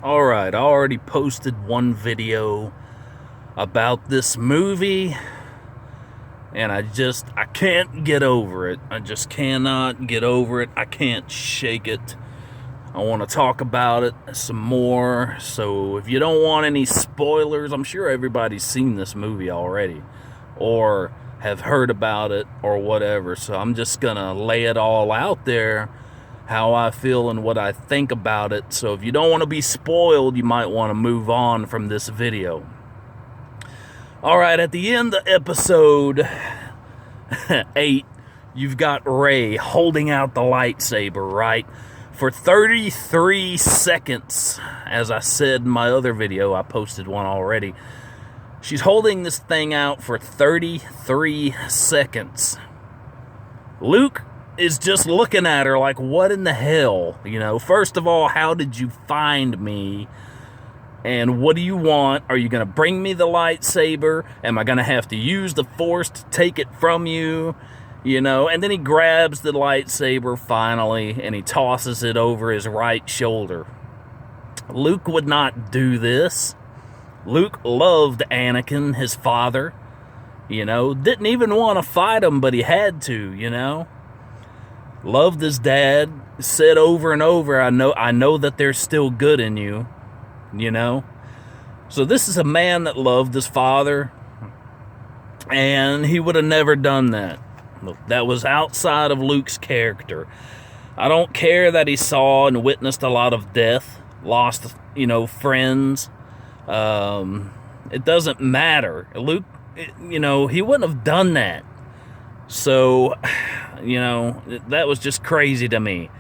Alright, I already posted one video about this movie, and I can't get over it. I just cannot get over it. I can't shake it. I want to talk about it some more. So if you don't want any spoilers, I'm sure everybody's seen this movie already, or have heard about it, or whatever. So I'm just gonna lay it all out there, how I feel and what I think about it. So if you don't want to be spoiled, you might want to move on from this video. Alright, at the end of episode 8, you've got Rey holding out the lightsaber, right? For 33 seconds, as I said in my other video, I posted one already. She's holding this thing out for 33 seconds. Luke is just looking at her like, what in the hell? You know, first of all, how did you find me? And what do you want? Are you going to bring me the lightsaber? Am I going to have to use the Force to take it from you? You know, and then he grabs the lightsaber finally, and he tosses it over his right shoulder. Luke would not do this. Luke loved Anakin, his father. You know, didn't even want to fight him, but he had to, you know. Loved his dad, said over and over, I know that there's still good in you, you know. So this is a man that loved his father, and he would have never done that. That was outside of Luke's character. I don't care that he saw and witnessed a lot of death, lost, you know, friends. It doesn't matter. Luke, you know, he wouldn't have done that. So, you know, that was just crazy to me.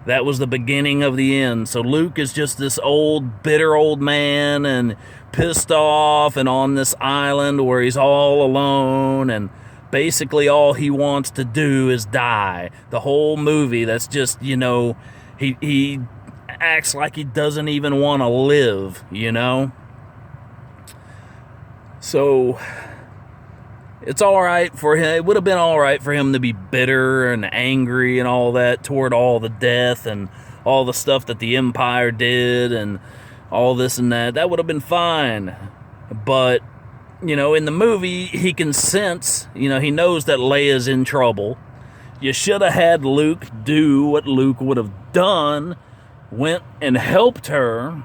That was the beginning of the end. So Luke is just this old, bitter old man and pissed off and on this island where he's all alone, and basically all he wants to do is die. The whole movie, that's just, you know, he acts like he doesn't even want to live, you know? So it's all right for him. It would have been all right for him to be bitter and angry and all that toward all the death and all the stuff that the Empire did and all this and that. That would have been fine. But, you know, in the movie, he can sense, you know, he knows that Leia's in trouble. You should have had Luke do what Luke would have done, went and helped her.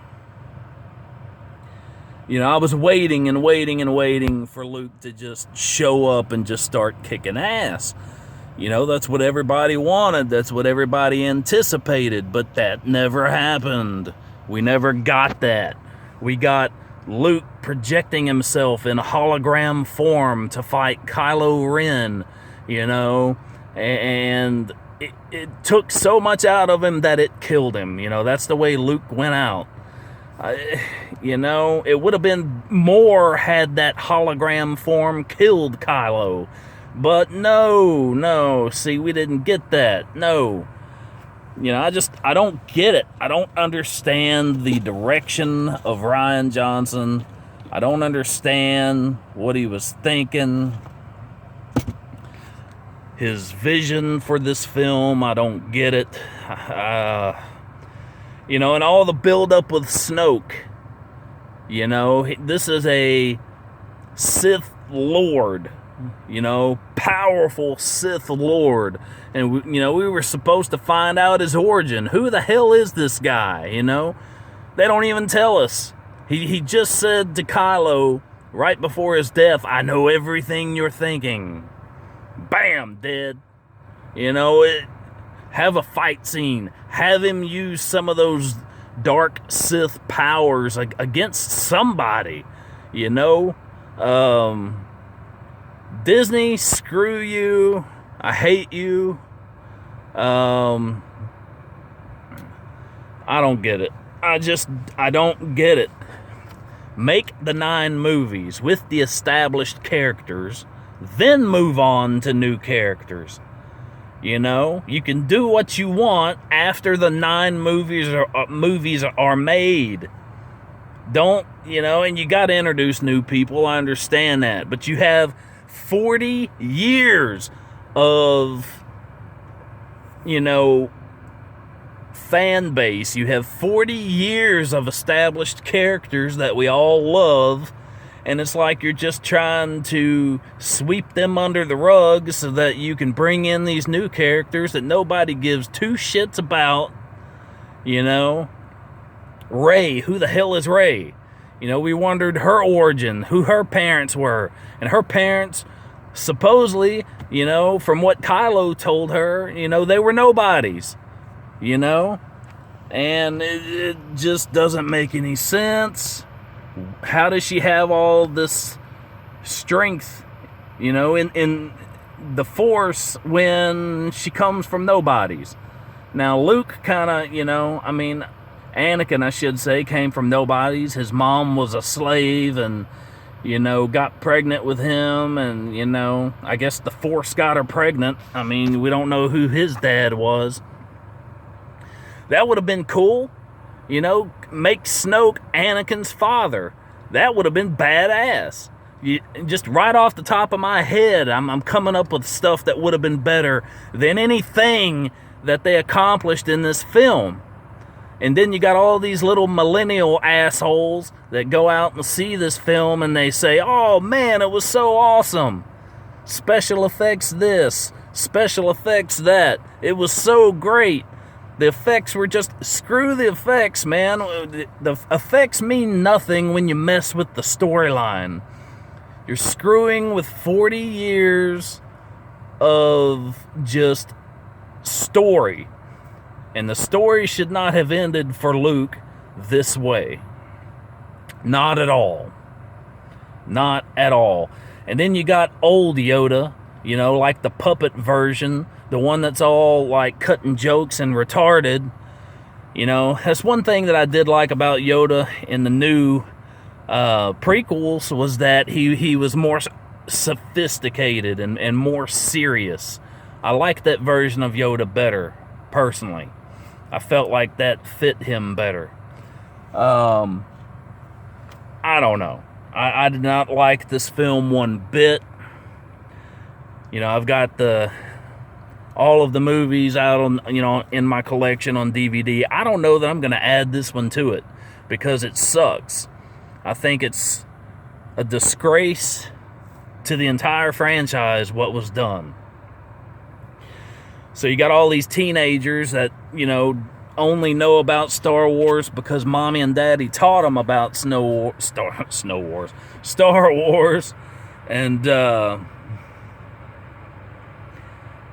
You know, I was waiting and waiting and waiting for Luke to just show up and just start kicking ass. You know, that's what everybody wanted. That's what everybody anticipated. But that never happened. We never got that. We got Luke projecting himself in hologram form to fight Kylo Ren, you know, and it took so much out of him that it killed him. You know, that's the way Luke went out. You know, it would have been more had that hologram form killed Kylo. But no, see, we didn't get that. No. You know, I don't get it. I don't understand the direction of Rian Johnson. I don't understand what he was thinking. His vision for this film, I don't get it. You know, and all the build-up with Snoke. You know, this is a Sith Lord. You know, powerful Sith Lord. And, you know, we were supposed to find out his origin. Who the hell is this guy, you know? They don't even tell us. He just said to Kylo right before his death, I know everything you're thinking. Bam, dead. You know, have a fight scene. Have him use some of those dark Sith powers against somebody, you know? Disney, screw you. I hate you. I don't get it. I don't get it. Make the 9 movies with the established characters, then move on to new characters. You know, you can do what you want after the 9 movies are made. Don't, you know, and you got to introduce new people. I understand that, but you have 40 years of, you know, fan base. You have 40 years of established characters that we all love, and it's like you're just trying to sweep them under the rug so that you can bring in these new characters that nobody gives two shits about. You know, Rey, who the hell is Rey? You know, we wondered her origin, who her parents were, and her parents, supposedly, you know, from what Kylo told her, you know, they were nobodies, you know, and it just doesn't make any sense. How does she have all this strength, you know, in the Force when she comes from nobodies? Now, Luke kind of, you know, I mean, Anakin, I should say, came from nobodies. His mom was a slave and, you know, got pregnant with him, and, you know, I guess the Force got her pregnant. I mean, we don't know who his dad was. That would have been cool. You know, make Snoke Anakin's father. That would have been badass. Just right off the top of my head, I'm coming up with stuff that would have been better than anything that they accomplished in this film. And then you got all these little millennial assholes that go out and see this film and they say, oh man, it was so awesome. Special effects this, special effects that. It was so great. The effects were just, screw the effects, man. The effects mean nothing when you mess with the storyline. You're screwing with 40 years of just story. And the story should not have ended for Luke this way. Not at all. Not at all. And then you got old Yoda, you know, like the puppet version, the one that's all like cutting jokes and retarded. You know, that's one thing that I did like about Yoda in the new prequels, was that he was more sophisticated and more serious. I like that version of Yoda better, personally. I felt like that fit him better. I don't know. I did not like this film one bit. You know, I've got all of the movies out on, you know, in my collection on DVD. I don't know that I'm going to add this one to it because it sucks. I think it's a disgrace to the entire franchise what was done. So you got all these teenagers that, you know, only know about Star Wars because mommy and daddy taught them about Star Wars, and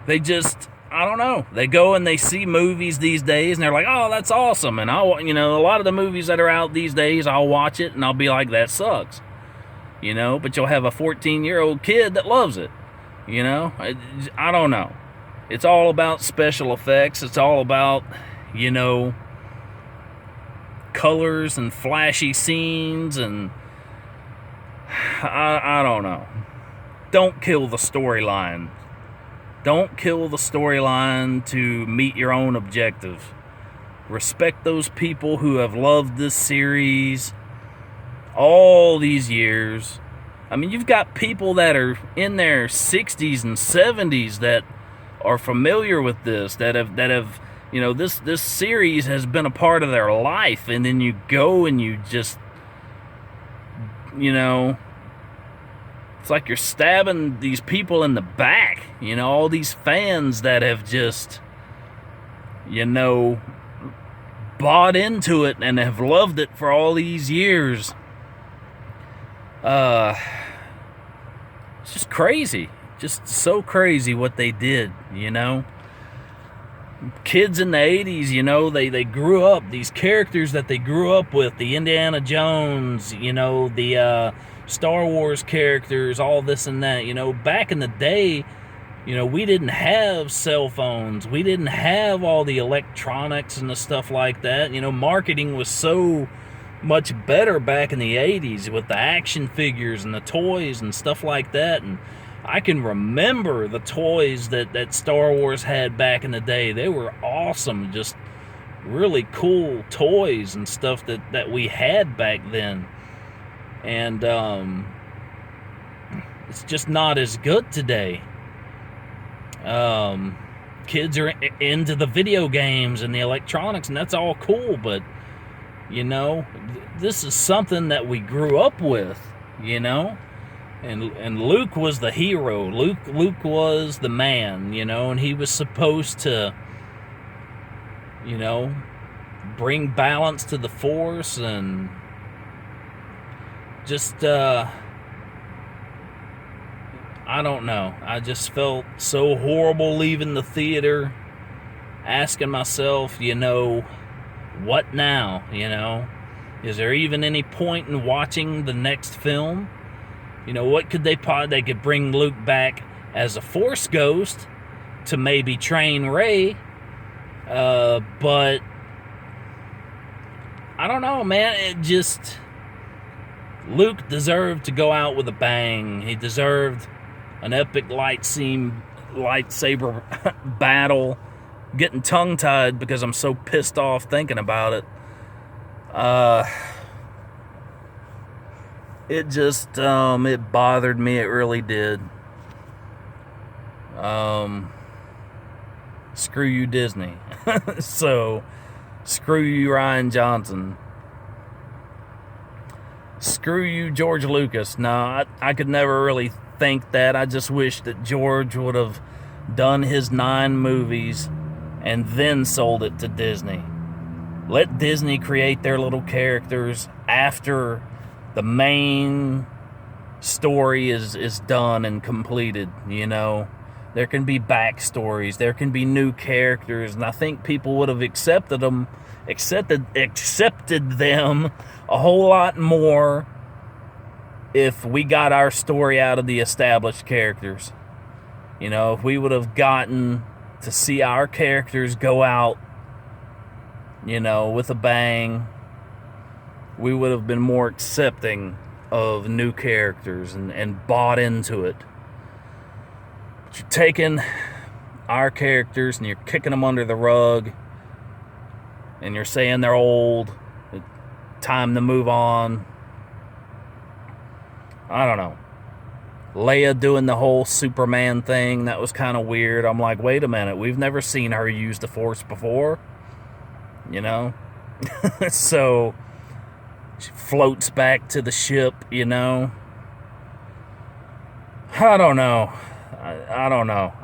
they just, I don't know. They go and they see movies these days, and they're like, "Oh, that's awesome!" And you know, a lot of the movies that are out these days, I'll watch it and I'll be like, "That sucks," you know. But you'll have a 14-year-old kid that loves it, you know. I don't know. It's all about special effects. It's all about, you know, colors and flashy scenes, and I don't know. Don't kill the storyline. Don't kill the storyline to meet your own objective. Respect those people who have loved this series all these years. I mean, you've got people that are in their 60s and 70s that are familiar with this, that have, you know, this series has been a part of their life, and then you go and you just, you know, it's like you're stabbing these people in the back, you know, all these fans that have just, you know, bought into it and have loved it for all these years. It's just crazy. Just so crazy what they did, you know. Kids in the 80s, you know, they grew up, these characters that they grew up with, the Indiana Jones, you know, the Star Wars characters, all this and that, you know. Back in the day, you know, we didn't have cell phones. We didn't have all the electronics and the stuff like that. You know, marketing was so much better back in the 80s with the action figures and the toys and stuff like that. And I can remember the toys that Star Wars had back in the day. They were awesome, just really cool toys and stuff that we had back then. And it's just not as good today. kids are into the video games and the electronics, and that's all cool, but, you know, this is something that we grew up with, you know? And Luke was the hero. Luke was the man, you know, and he was supposed to, you know, bring balance to the Force, and just, I don't know. I just felt so horrible leaving the theater, asking myself, you know, what now, you know? Is there even any point in watching the next film? You know, what could they could bring Luke back as a Force ghost to maybe train Rey, but I don't know, man. It just, Luke deserved to go out with a bang. He deserved an epic lightsaber battle. Getting tongue-tied because I'm so pissed off thinking about it. It just, it bothered me. It really did. Screw you, Disney. So, screw you, Rian Johnson. Screw you, George Lucas. No, I could never really think that. I just wish that George would have done his 9 movies and then sold it to Disney. Let Disney create their little characters after the main story is done and completed, you know. There can be backstories, there can be new characters, and I think people would have accepted them a whole lot more if we got our story out of the established characters. You know, if we would have gotten to see our characters go out, you know, with a bang, we would have been more accepting of new characters and bought into it. But you're taking our characters and you're kicking them under the rug, and you're saying they're old, time to move on. I don't know. Leia doing the whole Superman thing, that was kind of weird. I'm like, wait a minute, we've never seen her use the Force before, you know? So, she floats back to the ship, you know? I don't know. I don't know.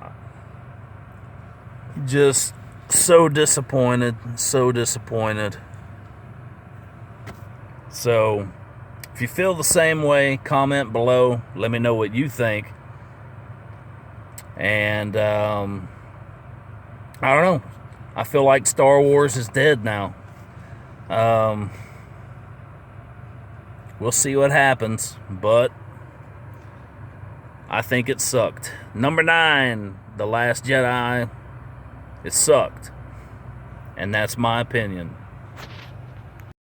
Just so disappointed, so disappointed. So, if you feel the same way, comment below. Let me know what you think. And, I don't know. I feel like Star Wars is dead now. We'll see what happens, but I think it sucked. Number 9, The Last Jedi. It sucked. And that's my opinion.